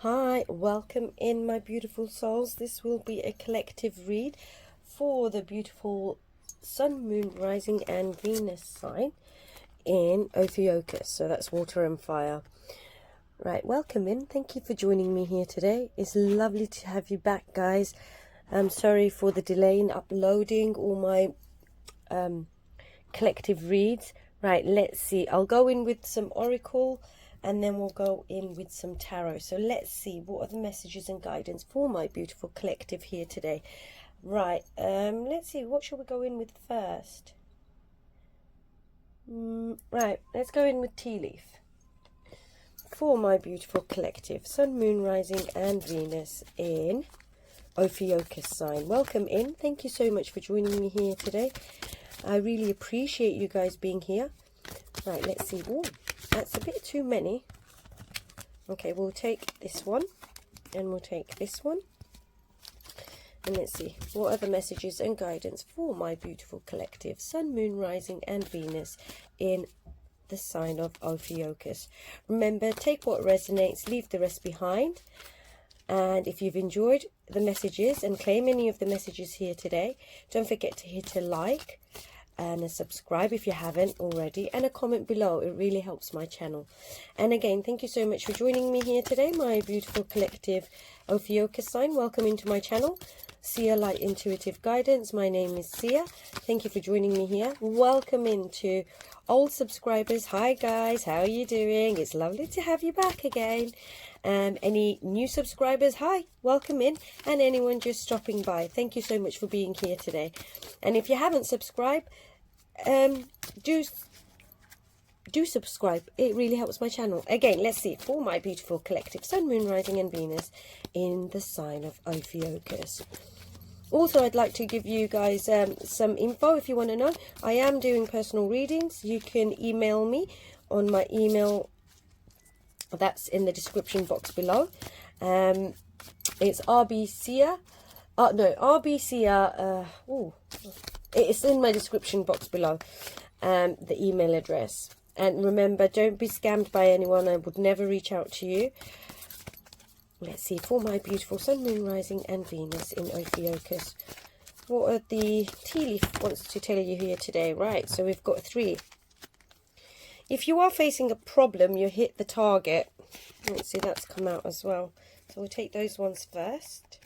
Hi, welcome in my beautiful souls. This will be a collective read for the beautiful Sun, Moon, Rising and Venus sign in Ophiuchus. So that's water and fire. Right, welcome in. Thank you for joining me here today. It's lovely to have you back, guys. I'm sorry for the delay in uploading all my collective reads. Right, let's see. I'll go in with some oracle and then we'll go in with some tarot. So let's see, what are the messages and guidance for my beautiful collective here today. Right, let's see, what shall we go in with first? Right, let's go in with tea leaf. For my beautiful collective, Sun, Moon, Rising and Venus in Ophiuchus sign. Welcome in. Thank you so much for joining me here today. I really appreciate you guys being here. Right, let's see. Oh, that's a bit too many. Okay, we'll take this one and we'll take this one. And let's see, what are the messages and guidance for my beautiful collective, Sun, Moon, Rising and Venus in the sign of Ophiuchus. Remember, take what resonates, leave the rest behind. And if you've enjoyed the messages and claim any of the messages here today, don't forget to hit a like and a subscribe if you haven't already, and a comment below. It really helps my channel. And again, thank you so much for joining me here today, my beautiful collective Ophiuchus sign. Welcome into my channel, Sia Light Intuitive Guidance. My name is Sia. Thank you for joining me here. Welcome into old subscribers. Hi guys, how are you doing? It's lovely to have you back again. Any new subscribers, hi, welcome in. And anyone just stopping by, thank you so much for being here today. And if you haven't subscribed, do subscribe. It really helps my channel. Again, let's see, for my beautiful collective, Sun, Moon, Rising and Venus in the sign of Ophiuchus. Also, I'd like to give you guys some info if you want to know. I am doing personal readings. You can email me on my email that's in the description box below. It's rbcia it's in my description box below, the email address. And remember, don't be scammed by anyone. I would never reach out to you. Let's see, for my beautiful Sun, Moon, Rising and Venus in Ophiuchus, what are the tea leaf wants to tell you here today? Right, so we've got 3. If you are facing a problem, you hit the target. Let's see, that's come out as well. So we'll take those ones first.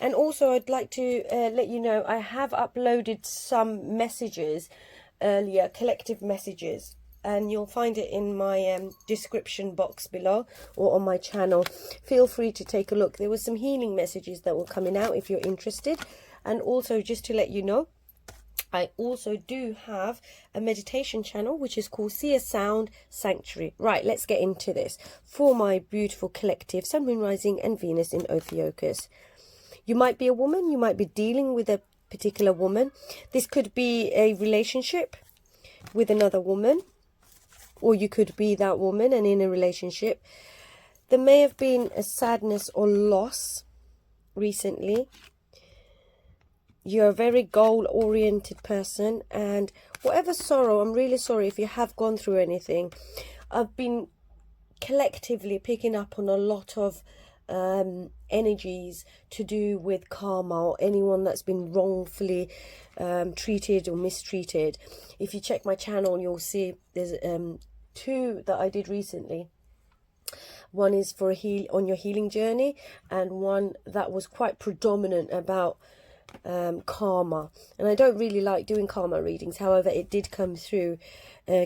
And also, I'd like to let you know, I have uploaded some messages earlier, collective messages. And you'll find it in my description box below or on my channel. Feel free to take a look. There were some healing messages that were coming out if you're interested. And also, just to let you know, I also do have a meditation channel which is called See a Sound Sanctuary. Right, let's get into this. For my beautiful collective, Sun, Moon, Rising and Venus in Ophiuchus. You might be a woman, you might be dealing with a particular woman. This could be a relationship with another woman, or you could be that woman and in a relationship. There may have been a sadness or loss recently. You're a very goal-oriented person, and whatever sorrow, I'm really sorry if you have gone through anything. I've been collectively picking up on a lot of energies to do with karma, or anyone that's been wrongfully treated or mistreated. If you check my channel, you'll see there's 2 that I did recently. One is for on your healing journey, and one that was quite predominant about karma. And I don't really like doing karma readings, however it did come through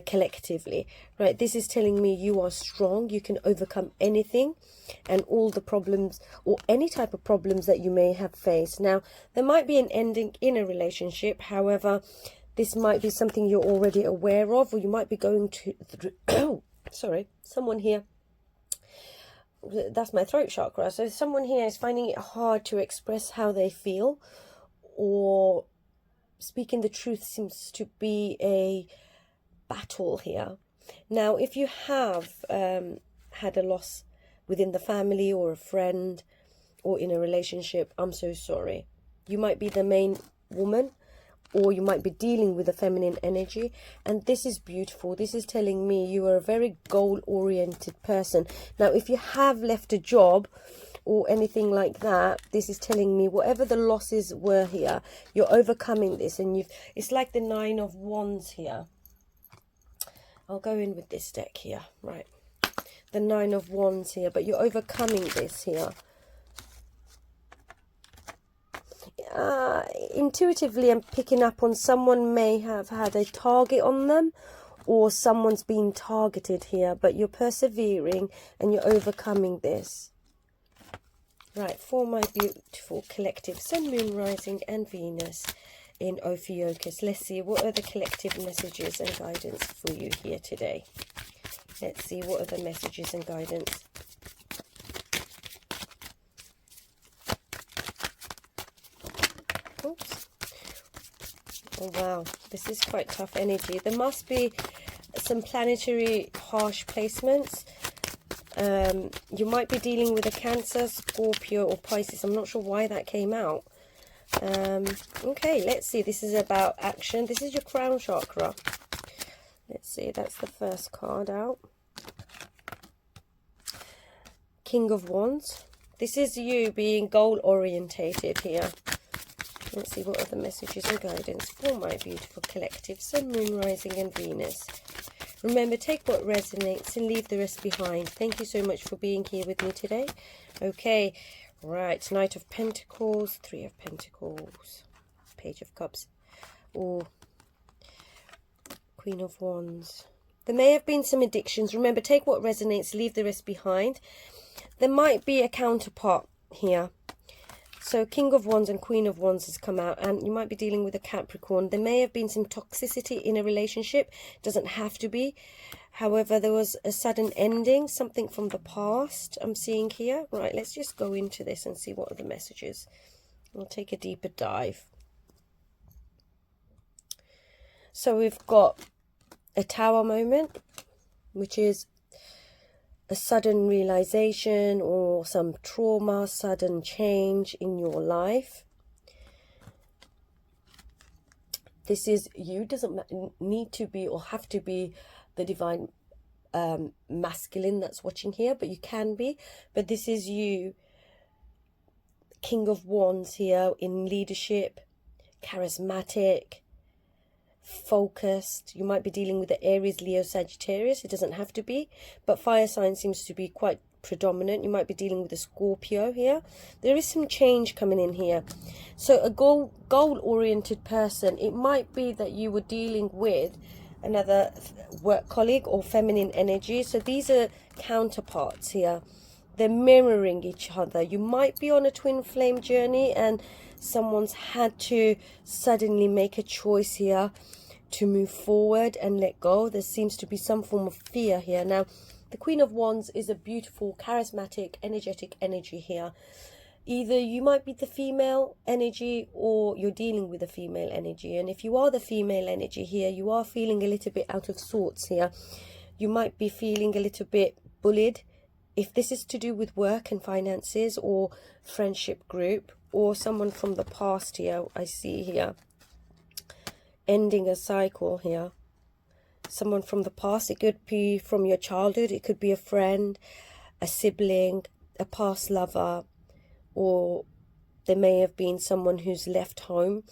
collectively. Right, this is telling me you are strong, you can overcome anything and all the problems or any type of problems that you may have faced. Now, there might be an ending in a relationship, however this might be something you're already aware of, or you might be going to sorry, someone here, that's my throat chakra, so someone here is finding it hard to express how they feel, or speaking the truth seems to be a battle here. Now, if you have had a loss within the family or a friend or in a relationship, I'm so sorry. You might be the main woman or you might be dealing with a feminine energy. And this is beautiful. This is telling me you are a very goal-oriented person. Now, if you have left a job or anything like that, this is telling me whatever the losses were here, you're overcoming this. And it's like the 9 of Wands here. I'll go in with this deck here, right? The 9 of Wands here, but you're overcoming this here. Intuitively, I'm picking up on someone may have had a target on them, or someone's been targeted here, but you're persevering and you're overcoming this. Right, for my beautiful collective Sun, Moon, Rising and Venus in Ophiuchus, let's see what are the collective messages and guidance for you here today. Let's see what are the messages and guidance. Oops. Oh wow, this is quite tough energy. There must be some planetary harsh placements. You might be dealing with a Cancer, Scorpio or Pisces. I'm not sure why that came out. Okay, let's see. This is about action. This is your crown chakra. Let's see. That's the first card out. King of Wands. This is you being goal-orientated here. Let's see what are the messages and guidance for my beautiful collective Sun, Moon, Rising and Venus. Remember, take what resonates and leave the rest behind. Thank you so much for being here with me today. Okay, right. Knight of Pentacles, 3 of Pentacles, Page of Cups, or Queen of Wands. There may have been some addictions. Remember, take what resonates, leave the rest behind. There might be a counterpart here. So King of Wands and Queen of Wands has come out, and you might be dealing with a Capricorn. There may have been some toxicity in a relationship. Doesn't have to be. However, there was a sudden ending, something from the past I'm seeing here. Right, let's just go into this and see what are the messages. We'll take a deeper dive. So we've got a Tower moment, which is a sudden realization or some trauma, sudden change in your life. This is you. Doesn't need to be or have to be the divine masculine that's watching here, but you can be. But this is you, King of Wands here, in leadership, charismatic, focused. You might be dealing with the Aries, Leo, Sagittarius. It doesn't have to be, but fire sign seems to be quite predominant. You might be dealing with a Scorpio here. There is some change coming in here. So a goal-oriented person, it might be that you were dealing with another work colleague or feminine energy. So these are counterparts here. They're mirroring each other. You might be on a twin flame journey and someone's had to suddenly make a choice here to move forward and let go. There seems to be some form of fear here. Now, the Queen of Wands is a beautiful, charismatic, energetic energy here. Either you might be the female energy or you're dealing with a female energy. And if you are the female energy here, you are feeling a little bit out of sorts here. You might be feeling a little bit bullied. If this is to do with work and finances or friendship group or someone from the past here, I see here, ending a cycle here. Someone from the past, it could be from your childhood, it could be a friend, a sibling, a past lover, or there may have been someone who's left home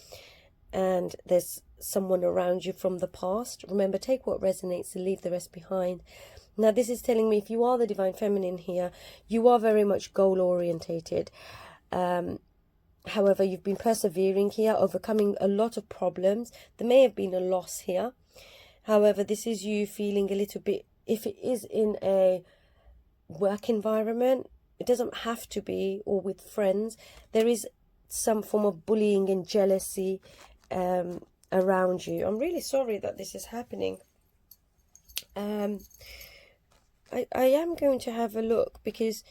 and there's someone around you from the past. Remember, take what resonates and leave the rest behind. Now, this is telling me if you are the divine feminine here, you are very much goal-orientated. However, you've been persevering here, overcoming a lot of problems. There may have been a loss here. However, this is you feeling a little bit, if it is in a work environment, it doesn't have to be, or with friends, there is some form of bullying and jealousy around you. I'm really sorry that this is happening. I am going to have a look, because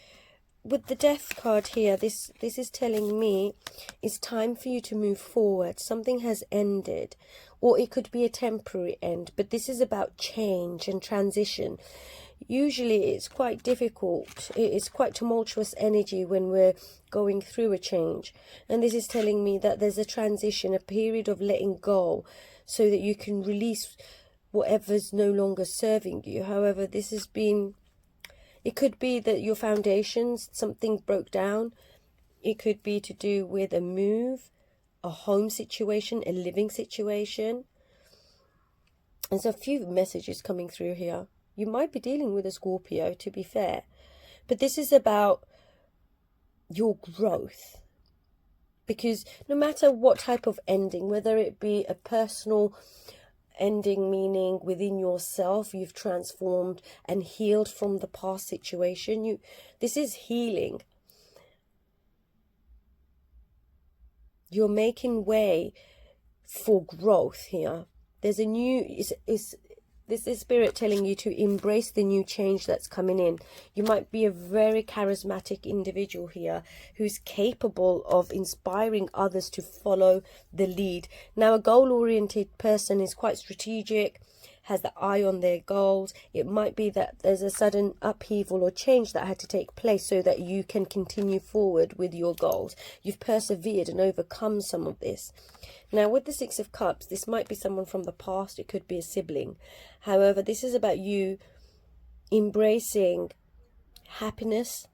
with the Death card here, this is telling me it's time for you to move forward. Something has ended, or it could be a temporary end, but this is about change and transition. Usually it's quite difficult. It's quite tumultuous energy when we're going through a change. And this is telling me that there's a transition, a period of letting go, so that you can release whatever's no longer serving you. However, this has been, it could be that your foundations, something broke down. It could be to do with a move, a home situation, a living situation. There's a few messages coming through here. You might be dealing with a Scorpio, to be fair. But this is about your growth. Because no matter what type of ending, whether it be a personal ending, meaning within yourself, you've transformed and healed from the past situation. This is healing. You're making way for growth here. There's a new... This is Spirit telling you to embrace the new change that's coming in. You might be a very charismatic individual here who's capable of inspiring others to follow the lead. Now, a goal-oriented person is quite strategic, has the eye on their goals. It might be that there's a sudden upheaval or change that had to take place so that you can continue forward with your goals. You've persevered and overcome some of this. Now, with the Six of Cups, this might be someone from the past. It could be a sibling. However, this is about you embracing happiness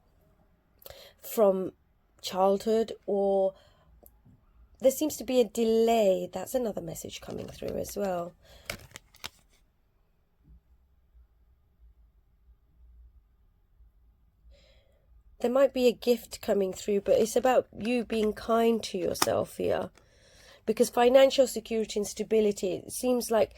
from childhood, or there seems to be a delay. That's another message coming through as well. There might be a gift coming through, but it's about you being kind to yourself here. Because financial security and stability, it seems like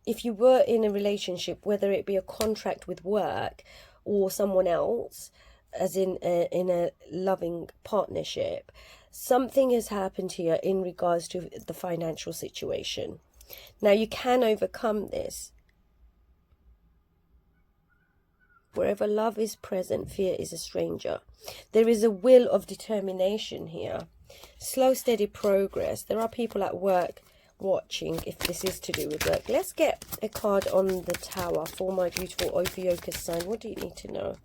if you were in a relationship, whether it be a contract with work or someone else, as in a loving partnership, something has happened here in regards to the financial situation. Now, you can overcome this. Wherever love is present, fear is a stranger. There is a will of determination here. Slow, steady progress. There are people at work watching, if this is to do with work. Let's get a card on the Tower for my beautiful Ophiuchus sign. What do you need to know?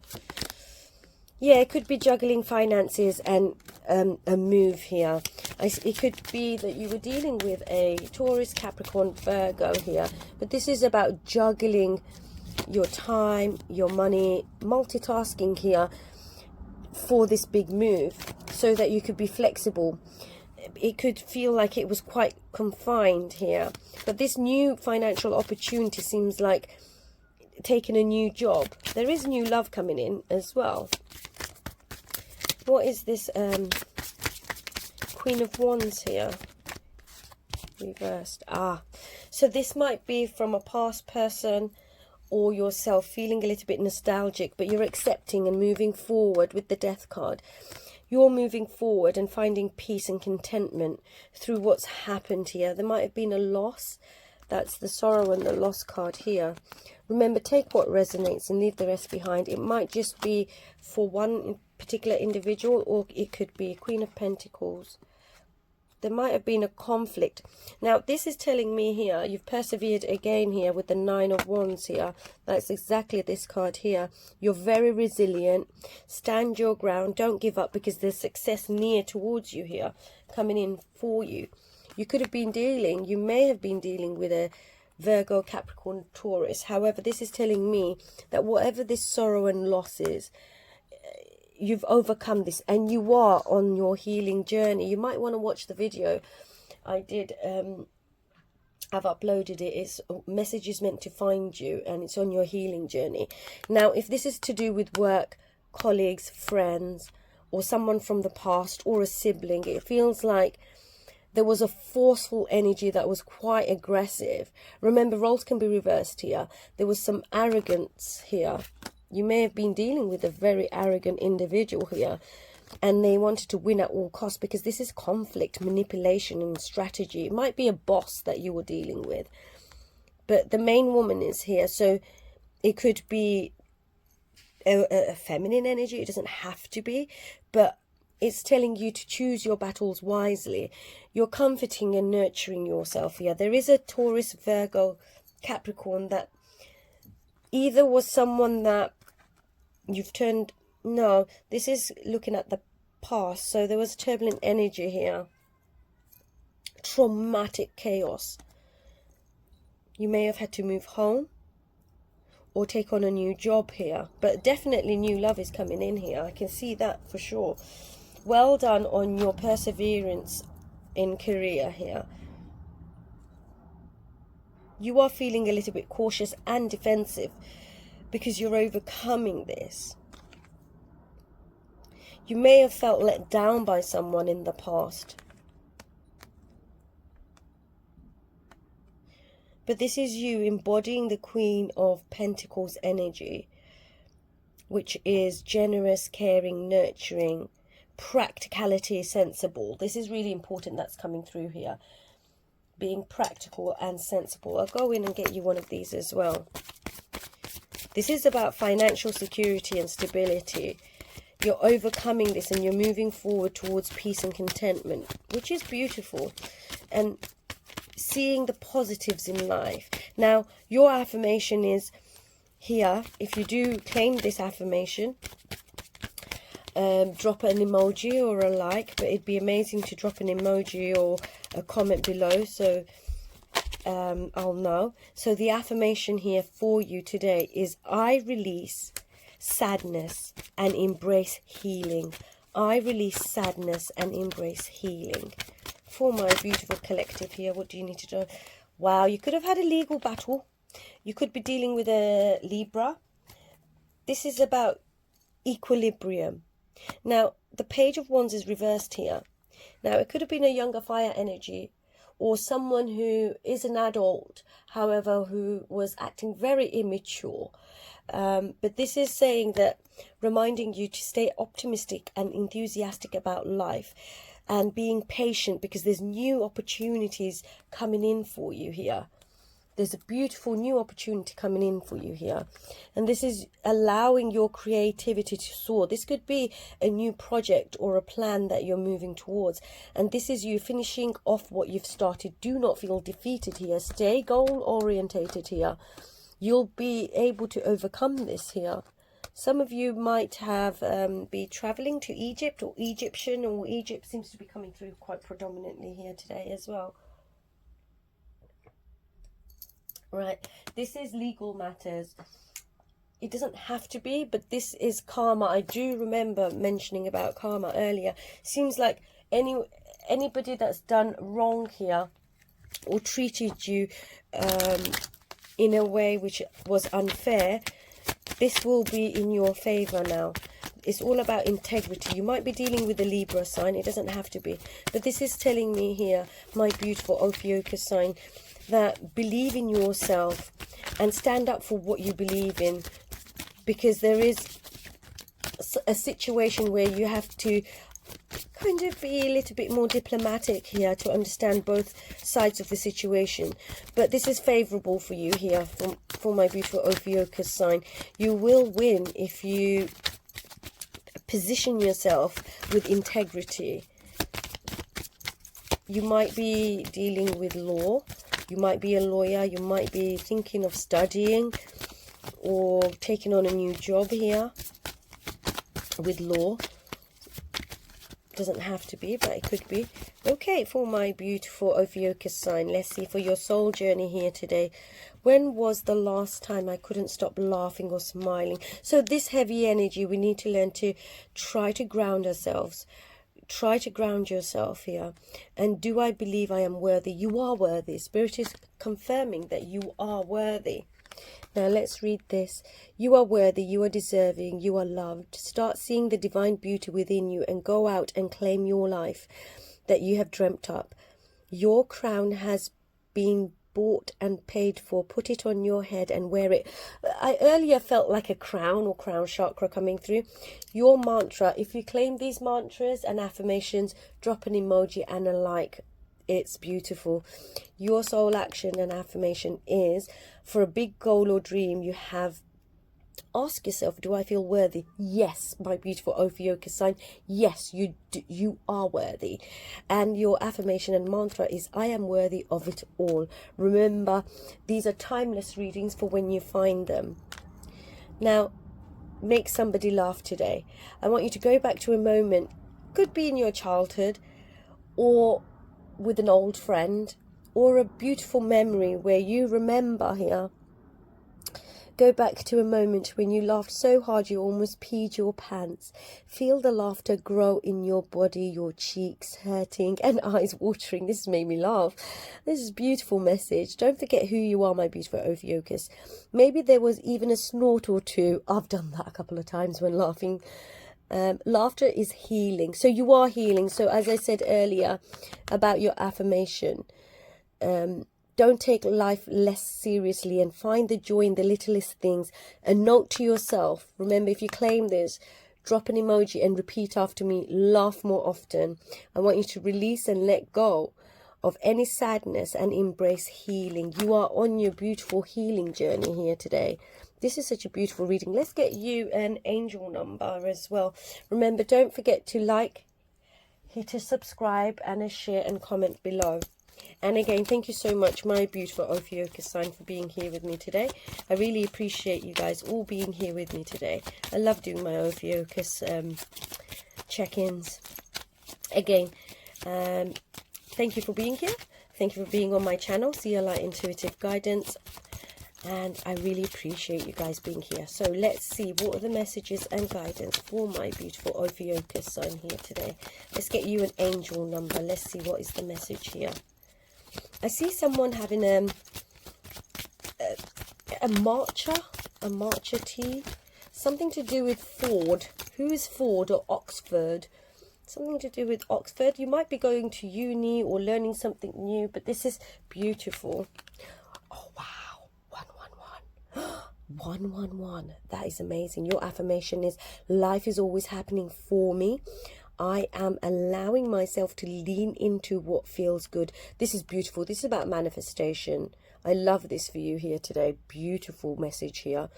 Yeah, it could be juggling finances and a move here. It could be that you were dealing with a Taurus, Capricorn, Virgo here. But this is about juggling your time, your money, multitasking here for this big move so that you could be flexible. It could feel like it was quite confined here, but this new financial opportunity seems like taking a new job. There is new love coming in as well. What is this Queen of Wands here reversed? So this might be from a past person or yourself feeling a little bit nostalgic, but you're accepting and moving forward with the Death card. You're moving forward and finding peace and contentment through what's happened here. There might have been a loss. That's the Sorrow and the Loss card here. Remember, take what resonates and leave the rest behind. It might just be for one particular individual, or it could be Queen of Pentacles. There might have been a conflict. Now, this is telling me here, you've persevered again here with the Nine of Wands here. That's exactly this card here. You're very resilient. Stand your ground. Don't give up, because there's success near towards you here, coming in for you. You could have been dealing, you may have been dealing with a Virgo, Capricorn, Taurus. However, this is telling me that whatever this sorrow and loss is, you've overcome this and you are on your healing journey. You might want to watch the video. I did, I've uploaded it. It's Messages Meant to Find You, and it's on your healing journey. Now, if this is to do with work, colleagues, friends, or someone from the past, or a sibling, it feels like there was a forceful energy that was quite aggressive. Remember, roles can be reversed here. There was some arrogance here. You may have been dealing with a very arrogant individual here, and they wanted to win at all costs, because this is conflict, manipulation, and strategy. It might be a boss that you were dealing with, but the main woman is here, so it could be a feminine energy. It doesn't have to be, but it's telling you to choose your battles wisely. You're comforting and nurturing yourself here. There is a Taurus, Virgo, Capricorn that either was someone that you've turned, no, this is looking at the past. So there was turbulent energy here, traumatic chaos. You may have had to move home or take on a new job here, but definitely new love is coming in here. I can see that for sure. Well done on your perseverance in career here. You are feeling a little bit cautious and defensive because you're overcoming this. You may have felt let down by someone in the past. But this is you embodying the Queen of Pentacles energy, which is generous, caring, nurturing, practicality, sensible. This is really important, that's coming through here. Being practical and sensible. I'll go in and get you one of these as well. This is about financial security and stability. You're overcoming this and you're moving forward towards peace and contentment, which is beautiful. And seeing the positives in life. Now, your affirmation is here. If you do claim this affirmation, drop an emoji or a like, but it'd be amazing to drop an emoji or a comment below, so I'll know. So the affirmation here for you today is, I release sadness and embrace healing. I release sadness and embrace healing. For my beautiful collective here, what do you need to do? Wow, you could have had a legal battle. You could be dealing with a Libra. This is about equilibrium. Now, the Page of Wands is reversed here. Now, it could have been a younger fire energy or someone who is an adult, however, who was acting very immature. But this is saying that, reminding you to stay optimistic and enthusiastic about life and being patient, because there's new opportunities coming in for you here. There's a beautiful new opportunity coming in for you here. And this is allowing your creativity to soar. This could be a new project or a plan that you're moving towards. And this is you finishing off what you've started. Do not feel defeated here. Stay goal orientated here. You'll be able to overcome this here. Some of you might have be traveling to Egypt or Egyptian, or Egypt seems to be coming through quite predominantly here today as well. Right, this is legal matters. It doesn't have to be, but this is karma. I do remember mentioning about karma earlier. Seems like anybody that's done wrong here or treated you in a way which was unfair, this will be in your favor now. It's all about integrity. You might be dealing with a Libra sign. It doesn't have to be. But this is telling me here, my beautiful Ophiuchus sign, that believe in yourself and stand up for what you believe in, because there is a situation where you have to kind of be a little bit more diplomatic here to understand both sides of the situation. But this is favorable for you here, for my beautiful Ophiuchus sign. You will win if you position yourself with integrity. You might be dealing with law. You might be a lawyer. You might be thinking of studying or taking on a new job here with law. Doesn't have to be, but it could be. Okay, for my beautiful Ophiuchus sign, let's see for your soul journey here today. When was the last time I couldn't stop laughing or smiling? So this heavy energy, we need to learn to try to ground ourselves. Try to ground yourself here. And do I believe I am worthy? You are worthy. Spirit is confirming that you are worthy. Now let's read this. You are worthy, you are deserving, you are loved. Start seeing the divine beauty within you and go out and claim your life that you have dreamt up. Your crown has been bought and paid for. Put it on your head and wear it. I earlier felt like a crown or crown chakra coming through. Your mantra, if you claim these mantras and affirmations, drop an emoji and a like. It's beautiful. Your soul action and affirmation is, for a big goal or dream you have, ask yourself, do I feel worthy? Yes, my beautiful Ophiuchus sign. Yes, you are worthy. And your affirmation and mantra is, I am worthy of it all. Remember, these are timeless readings for when you find them. Now, make somebody laugh today. I want you to go back to a moment, could be in your childhood, or with an old friend, or a beautiful memory where you remember here. Go back to a moment when you laughed so hard you almost peed your pants. Feel the laughter grow in your body, your cheeks hurting and eyes watering. This has made me laugh. This is a beautiful message. Don't forget who you are, my beautiful Ophiuchus. Maybe there was even a snort or two. I've done that a couple of times when laughing. Laughter is healing. So you are healing. So as I said earlier about your affirmation, don't take life less seriously and find the joy in the littlest things. A note to yourself. Remember, if you claim this, drop an emoji and repeat after me. Laugh more often. I want you to release and let go of any sadness and embrace healing. You are on your beautiful healing journey here today. This is such a beautiful reading. Let's get you an angel number as well. Remember, don't forget to like, hit a subscribe and a share and comment below. And again, thank you so much, my beautiful Ophiuchus sign, for being here with me today. I really appreciate you guys all being here with me today. I love doing my Ophiuchus check-ins. Again, thank you for being here. Thank you for being on my channel, See Light Intuitive Guidance. And I really appreciate you guys being here. So let's see, what are the messages and guidance for my beautiful Ophiuchus sign here today? Let's get you an angel number. Let's see what is the message here. I see someone having a matcha tea, something to do with Ford. Who is Ford or Oxford? Something to do with Oxford. You might be going to uni or learning something new, but this is beautiful. Oh wow, 111. 111. That is amazing. Your affirmation is, life is always happening for me. I am allowing myself to lean into what feels good. This is beautiful. This is about manifestation. I love this for you here today. Beautiful message here.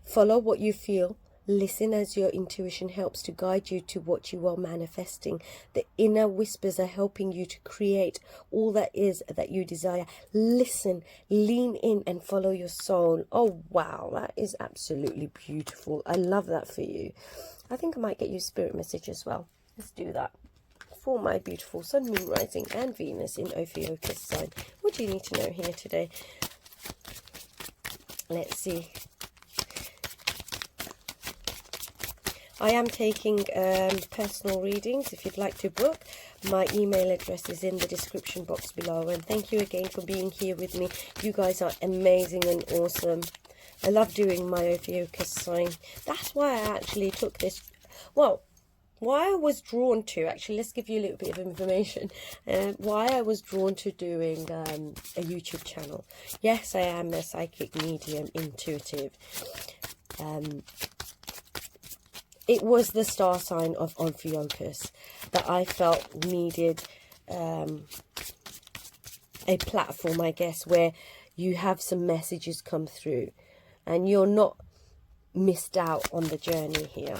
Follow what you feel. Listen as your intuition helps to guide you to what you are manifesting. The inner whispers are helping you to create all that is that you desire. Listen, lean in and follow your soul. Oh, wow. That is absolutely beautiful. I love that for you. I think I might get you a spirit message as well. Let's do that. For my beautiful Sun, Moon, Rising and Venus in Ophiuchus sign. What do you need to know here today? Let's see. I am taking personal readings. If you'd like to book, my email address is in the description box below. And thank you again for being here with me. You guys are amazing and awesome. I love doing my Ophiuchus sign. That's why I actually took this. Well, why I was drawn to, actually, let's give you a little bit of information. Why I was drawn to doing a YouTube channel. Yes, I am a psychic medium, intuitive. It was the star sign of Ophiuchus that I felt needed a platform, I guess, where you have some messages come through and you're not missed out on the journey here.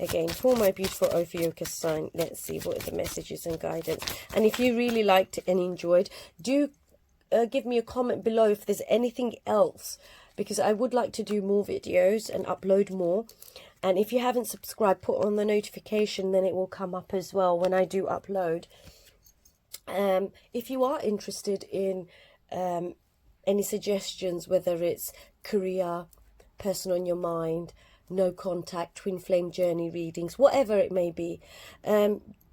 Again, for my beautiful Ophiuchus sign, let's see what are the messages and guidance. And if you really liked and enjoyed, do give me a comment below if there's anything else, because I would like to do more videos and upload more. And if you haven't subscribed, put on the notification, then it will come up as well when I do upload. If you are interested in any suggestions, whether it's career, person on your mind, no contact, twin flame journey readings, whatever it may be,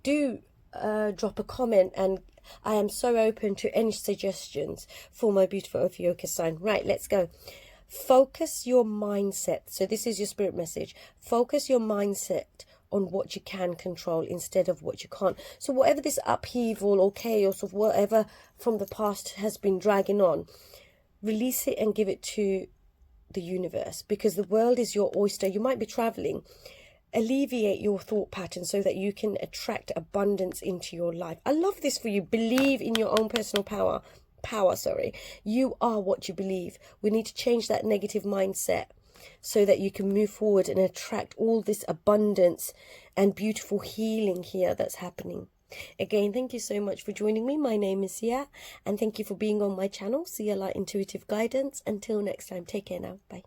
do drop a comment, and I am so open to any suggestions for my beautiful Ophiuchus sign. Right, let's go. Focus your mindset. So this is your spirit message. Focus your mindset on what you can control instead of what you can't. So whatever this upheaval or chaos of whatever from the past has been dragging on, release it and give it to the universe, because the world is your oyster. You might be traveling. Alleviate your thought pattern so that you can attract abundance into your life. I love this for you. Believe in your own personal power. You are what you believe. We need to change that negative mindset so that you can move forward and attract all this abundance and beautiful healing here that's happening. Again, thank you so much for joining me. My name is Sia, and thank you for being on my channel, See Light Intuitive Guidance. Until next time, take care now. Bye.